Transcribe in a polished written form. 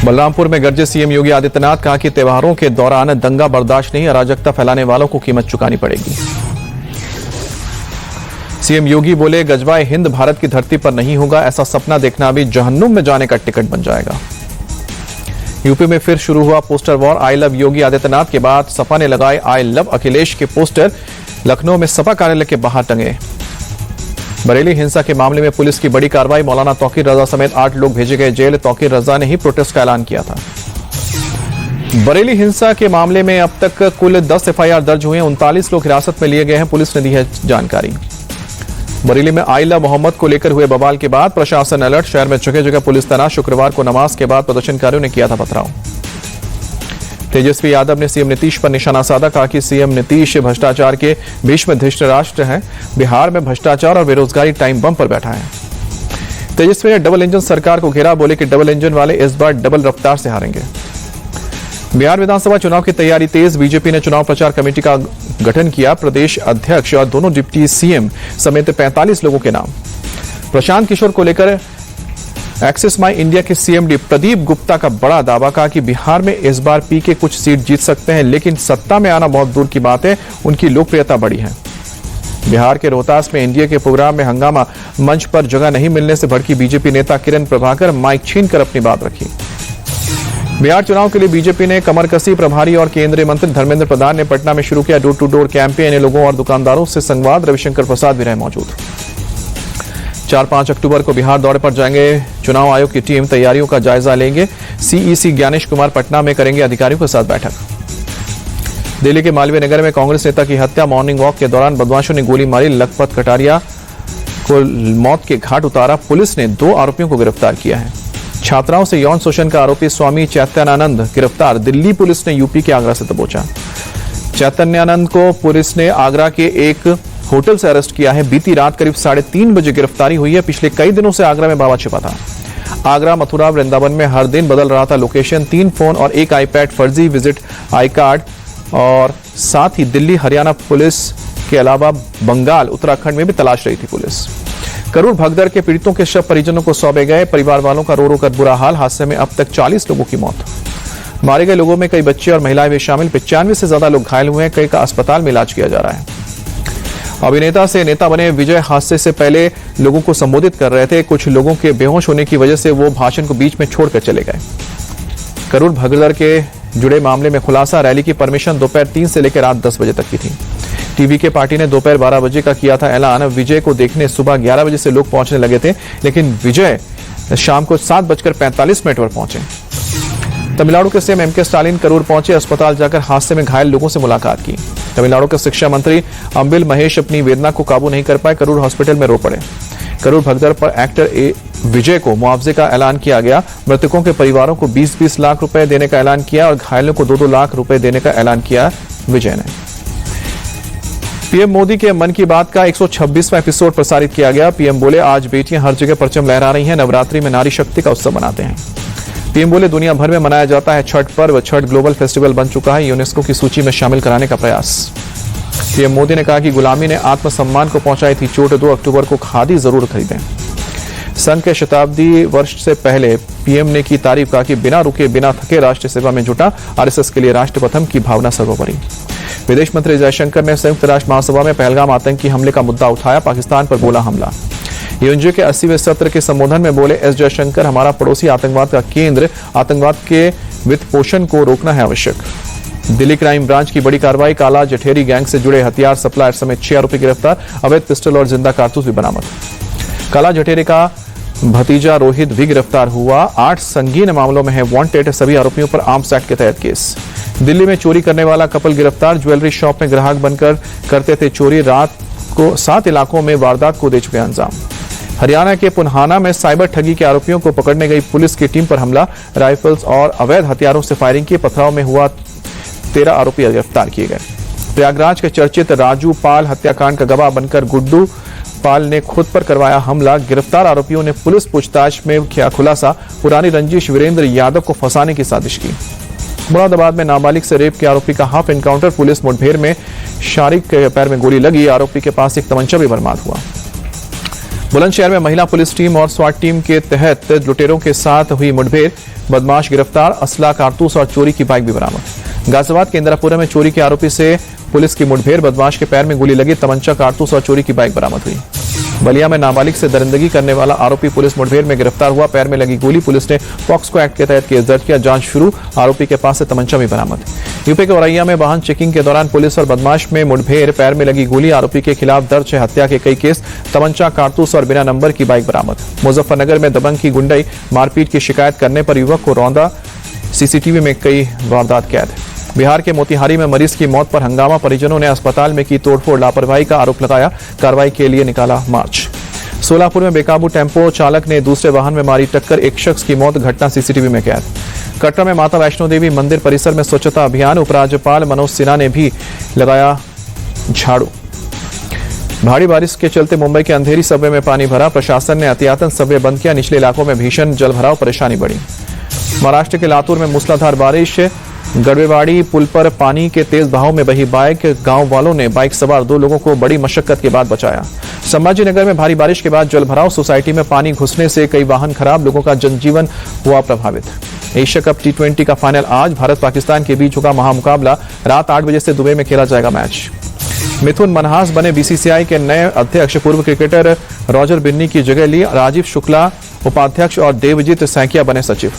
बलरामपुर में गरजे सीएम योगी आदित्यनाथ, कहा कि त्योहारों के दौरान दंगा बर्दाश्त नहीं, अराजकता फैलाने वालों को कीमत चुकानी पड़ेगी। सीएम योगी बोले, गजवाए हिंद भारत की धरती पर नहीं होगा, ऐसा सपना देखना भी जहन्नुम में जाने का टिकट बन जाएगा। यूपी में फिर शुरू हुआ poster war. I love Yogi Adityanath के बाद सपा ने लगाए आई लव अखिलेश के पोस्टर, लखनऊ में सपा कार्यालय के बाहर टंगे। बरेली हिंसा के मामले में पुलिस की बड़ी कार्रवाई, मौलाना तौकीर रजा समेत 8 लोग भेजे गए जेल। तौकीर रजा ने ही प्रोटेस्ट का ऐलान किया था। बरेली हिंसा के मामले में अब तक कुल 10 एफआईआर दर्ज हुए हैं, 39 लोग हिरासत में लिए गए हैं, पुलिस ने दी है जानकारी। बरेली में आई लव मोहम्मद को लेकर हुए बवाल के बाद प्रशासन अलर्ट, शहर में जगह जगह पुलिस तैनात। शुक्रवार को नमाज के बाद प्रदर्शनकारियों ने किया था पथराव। तेजस्वी यादव ने सीएम नीतीश पर निशाना साधा, कहा कि सीएम नीतीश भ्रष्टाचार के भीष्म धृतराष्ट्र हैं, बिहार में भ्रष्टाचार और बेरोजगारी टाइम बम पर बैठा है। तेजस्वी ने डबल इंजन सरकार को घेरा, बोले कि डबल इंजन वाले इस बार डबल रफ्तार से हारेंगे। बिहार विधानसभा चुनाव की तैयारी तेज, बीजेपी ने चुनाव प्रचार कमेटी का गठन किया। प्रदेश अध्यक्ष और दोनों डिप्टी सीएम समेत 45 लोगों के नाम। प्रशांत किशोर को लेकर एक्सिस माई इंडिया के सीएमडी प्रदीप गुप्ता का बड़ा दावा, कहा कि बिहार में इस बार पीके कुछ सीट जीत सकते हैं, लेकिन सत्ता में आना बहुत दूर की बात है, उनकी लोकप्रियता बढ़ी है। बिहार के रोहतास में एनडीए के प्रोग्राम में हंगामा, मंच पर जगह नहीं मिलने से भड़की बीजेपी नेता किरण प्रभाकर, माइक छीनकर अपनी बात रखी। बिहार चुनाव के लिए बीजेपी ने कमर कसी, प्रभारी और केंद्रीय मंत्री धर्मेंद्र प्रधान ने पटना में शुरू किया डोर टू डोर कैंपेन, लोगों और दुकानदारों से संवाद। रविशंकर प्रसाद भी रहे मौजूद। 4-5 अक्टूबर को बिहार दौरे पर जाएंगे चुनाव आयोग की टीम, तैयारियों का जायजा लेंगे। सीईसी ज्ञानेश कुमार पटना में करेंगे अधिकारियों के साथ बैठक। दिल्ली के मालवीय नगर में कांग्रेस नेता की हत्या, मॉर्निंग वॉक के दौरान बदमाशों ने गोली मारी, लखपत कटारिया को मौत के घाट उतारा। पुलिस ने 2 आरोपियों को गिरफ्तार किया है। छात्राओं से यौन शोषण का आरोपी स्वामी चैतन्यानंद गिरफ्तार, दिल्ली पुलिस ने यूपी के आगरा से दबोचा। चैतन्यानंद को पुलिस ने आगरा के एक होटल से अरेस्ट किया है। बीती रात करीब 3:30 बजे गिरफ्तारी हुई है। पिछले कई दिनों से आगरा में बाबा छिपा था। आगरा, मथुरा, वृंदावन में हर दिन बदल रहा था लोकेशन। 3 फोन और 1 आईपैड, फर्जी विजिट आई कार्ड और साथ ही दिल्ली, हरियाणा पुलिस के अलावा बंगाल, उत्तराखंड में भी तलाश रही थी पुलिस। करूर भगदड़ के पीड़ितों के शव परिजनों को सौंपे गए। परिवार वालों का रो रो कर बुरा हाल। हादसे में अब तक 40 लोगों की मौत। मारे गए लोगों में कई बच्चे और महिलाएं भी शामिल। 95 से ज्यादा लोग घायल हुए हैं, कई का अस्पताल में इलाज किया जा रहा है। अभिनेता से नेता बने विजय हादसे से पहले लोगों को संबोधित कर रहे थे। कुछ लोगों के बेहोश होने की वजह से वो भाषण को बीच में छोड़कर चले गए। करूर भगदड़ के जुड़े मामले में खुलासा, रैली की परमिशन दोपहर 3 से लेकर रात 10 बजे तक की थी। टीवी के पार्टी ने दोपहर 12 बजे का किया था ऐलान। विजय को देखने सुबह 11 बजे से लोग पहुंचने लगे थे, लेकिन विजय शाम को 7:45 पर पहुंचे। तमिलनाडु के सीएम एमके स्टालिन करूर पहुंचे। अस्पताल जाकर हादसे में घायल लोगों से मुलाकात की। तमिलनाडु के शिक्षा मंत्री अंबिल महेश अपनी वेदना को काबू नहीं कर पाए, करूर हॉस्पिटल में रो पड़े। करूर भगदड़ पर एक्टर विजय को मुआवजे का ऐलान किया गया। मृतकों के परिवारों को 20-20 लाख रुपए देने का ऐलान किया और घायलों को 2-2 लाख रुपए देने का ऐलान किया विजय ने। पीएम मोदी के मन की बात का 126वां एपिसोड प्रसारित किया गया। पीएम बोले, आज बेटियां हर जगह परचम लहरा रही हैं, नवरात्रि में नारी शक्ति का उत्सव मनाते हैं। पीएम बोले, दुनिया भर में मनाया जाता है छठ पर्व। छठ ग्लोबल फेस्टिवल बन चुका है, यूनेस्को की सूची में शामिल कराने का प्रयास। पीएम मोदी ने कहा कि गुलामी ने आत्मसम्मान को पहुंचाई थी चोट, 2 अक्टूबर को खादी जरूर खरीदें। संघ के शताब्दी वर्ष से पहले पीएम ने की तारीफ, कहा कि बिना रुके बिना थके राष्ट्र सेवा में जुटा आरएसएस के लिए राष्ट्र प्रथम की भावना सर्वोपरि। विदेश मंत्री जयशंकर ने संयुक्त राष्ट्र महासभा में पहलगाम आतंकी हमले का मुद्दा उठाया, पाकिस्तान पर बोला हमला। यूएनजीओ के 80वें सत्र के संबोधन में बोले एस जयशंकर, हमारा पड़ोसी आतंकवाद का केंद्र, आतंकवाद के वित्त पोषण को रोकना है आवश्यक। दिल्ली क्राइम ब्रांच की बड़ी कार्रवाई, काला जठेरी गैंग से जुड़े हथियार सप्लायर समेत 6 आरोपी गिरफ्तार, अवैध पिस्टल और जिंदा कारतूस भी बरामद। काला जठेरी का भतीजा रोहित भी गिरफ्तार हुआ। 8 संगीन मामलों में है वांटेड, सभी आरोपियों पर आर्म्स एक्ट के तहत केस। दिल्ली में चोरी करने वाला कपल गिरफ्तार, ज्वेलरी शॉप में ग्राहक बनकर करते थे चोरी, रात को 7 इलाकों में वारदात को दे चुके अंजाम। हरियाणा के पुन्हाना में साइबर ठगी के आरोपियों को पकड़ने गई पुलिस की टीम पर हमला, राइफल्स और अवैध हथियारों से फायरिंग की। पथराव में हुआ 13 आरोपी गिरफ्तार किए गए। प्रयागराज के चर्चित राजू पाल हत्याकांड का गवाह बनकर गुड्डू पाल ने खुद पर करवाया हमला। गिरफ्तार आरोपियों ने पुलिस पूछताछ में किया खुलासा, पुरानी रंजिश वीरेंद्र यादव को फंसाने की साजिश की। मुरादाबाद में नाबालिग से रेप के आरोपी का हाफ एनकाउंटर, पुलिस मुठभेड़ में शारिक के पैर में गोली लगी, आरोपी के पास एक तमंचा भी बरामद हुआ। बुलंदशहर में महिला पुलिस टीम और स्वाट टीम के तहत लुटेरों के साथ हुई मुठभेड़, बदमाश गिरफ्तार, असला, कारतूस और चोरी की बाइक भी बरामद। गाजियाबाद के इंदिरापुरा में चोरी के आरोपी से पुलिस की मुठभेड़, बदमाश के पैर में गोली लगी, तमंचा, कारतूस और चोरी की बाइक बरामद हुई। बलिया में नाबालिग से दरिंदगी करने वाला आरोपी पुलिस मुठभेड़ में गिरफ्तार हुआ, पैर में लगी गोली, पुलिस ने पॉक्सो एक्ट के तहत केस दर्ज किया, जांच शुरू, आरोपी के पास से तमंचा भी बरामद। यूपी के औरैया में वाहन चेकिंग के दौरान पुलिस और बदमाश में मुठभेड़, पैर में लगी गोली, आरोपी के खिलाफ दर्ज है हत्या के कई केस, तमंचा, कारतूस और बिना नंबर की बाइक बरामद। मुजफ्फरनगर में दबंग की गुंडई, मारपीट की शिकायत करने पर युवक को रौंदा, सीसीटीवी में कई वारदात कैद। बिहार के मोतिहारी में मरीज की मौत पर हंगामा, परिजनों ने अस्पताल में की तोड़फोड़, लापरवाही का आरोप लगाया, कार्रवाई के लिए निकाला मार्च। सोलापुर में बेकाबू टेम्पो चालक ने दूसरे वाहन में मारी टक्कर, एक शख्स की मौत, घटना सीसीटीवी में कैद। कटरा में माता वैष्णो देवी मंदिर परिसर में स्वच्छता अभियान, उपराज्यपाल मनोज सिन्हा ने भी लगाया झाड़ू। भारी बारिश के चलते मुंबई के अंधेरी सबवे में पानी भरा, प्रशासन ने एहतियातन सबवे बंद किया, निचले इलाकों में भीषण जलभराव, परेशानी बढ़ी। महाराष्ट्र के लातूर में मूसलाधार बारिश, गड़वेवाड़ी पुल पर पानी के तेज बहाव में बही बाइक, गांव वालों ने बाइक सवार 2 लोगों को बड़ी मशक्कत के बाद बचाया। संभाजीनगर में भारी बारिश के बाद जलभराव, सोसाइटी में पानी घुसने से कई वाहन खराब, लोगों का जनजीवन हुआ प्रभावित। एशिया कप T20 का फाइनल आज, भारत पाकिस्तान के बीच होगा महामुकाबला, रात 8 बजे से दुबई में खेला जाएगा मैच। मिथुन मनहास बने बीसीसीआई के नए अध्यक्ष, पूर्व क्रिकेटर रॉजर बिन्नी की जगह ली, राजीव शुक्ला उपाध्यक्ष और देवजीत सैकिया बने सचिव।